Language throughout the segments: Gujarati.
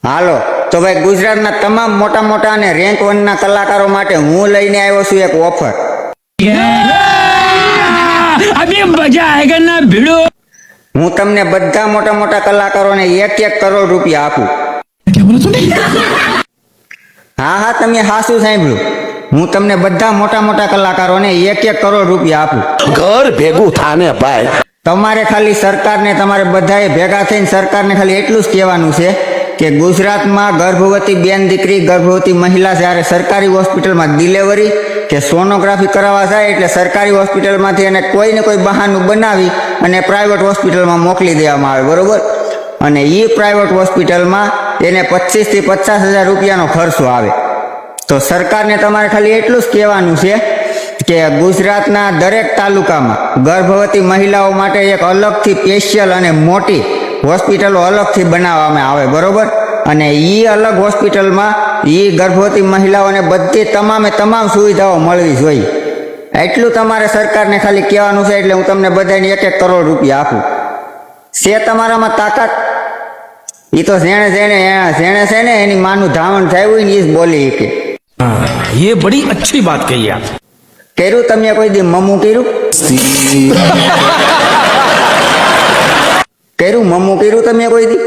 હાલો તો ભાઈ ગુજરાતના તમામ મોટા મોટા અને રેન્ક 1 ના કલાકારો માટે હું લઈને આવ્યો છું એક ઓફર। अभी मजा आएगा ना भिड़ो। હું તમને બધા મોટા મોટા કલાકારોને 1 કરોડ રૂપિયા આપું। क्या बोला तूने? હા તમે હાસું સાંભળ્યું, હું તમને બધા મોટા મોટા કલાકારોને 1 કરોડ રૂપિયા આપું। ઘર ભેગું થાને ભાઈ। તમારે ખાલી સરકારને તમારે બધાએ ભેગા થઈને સરકારને ખાલી એટલું જ કહેવાનું છે કે ગુજરાતમાં ગર્ભવતી બેન દીકરી ગર્ભવતી મહિલા જ્યારે સરકારી હોસ્પિટલમાં ડિલિવરી કે સોનોગ્રાફી કરાવવા જાય એટલે સરકારી હોસ્પિટલમાંથી એને કોઈને કોઈ બહાનું બનાવી અને પ્રાઇવેટ હોસ્પિટલમાં મોકલી દેવામાં આવે, બરોબર? અને એ પ્રાઇવેટ હોસ્પિટલમાં એને 25 થી 50,000 રૂપિયાનો ખર્ચો આવે। તો સરકારને તમારે ખાલી એટલું જ કહેવાનું છે કે ગુજરાતના દરેક તાલુકામાં ગર્ભવતી મહિલાઓ માટે એક અલગથી સ્પેશિયલ અને મોટી હોસ્પિટલો અલગથી બનાવવામાં આવે, બરોબર? અને એ અલગ હોસ્પિટલમાં એ ગર્ભવતી મહિલાઓને બધી તમામ સુવિધાઓ મળવી જોઈએ। એટલું તમારે સરકારને ખાલી કહેવાનું છે એટલે હું તમને બધાને 1 કરોડ રૂપિયા આપું। છે તમારામાં તાકાત? એ તો જેણે છે ને એની માનું ધાવણ થયું હોય ને એ જ બોલી કે ये बड़ी अच्छी बात कही आप। કર્યું તમે કોઈ દી મમ્મું કર્યું? મમ્મું કર્યું તમે કોઈ દી?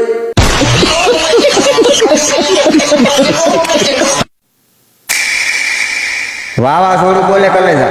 વાવાઝોડું બોલે કલેજા।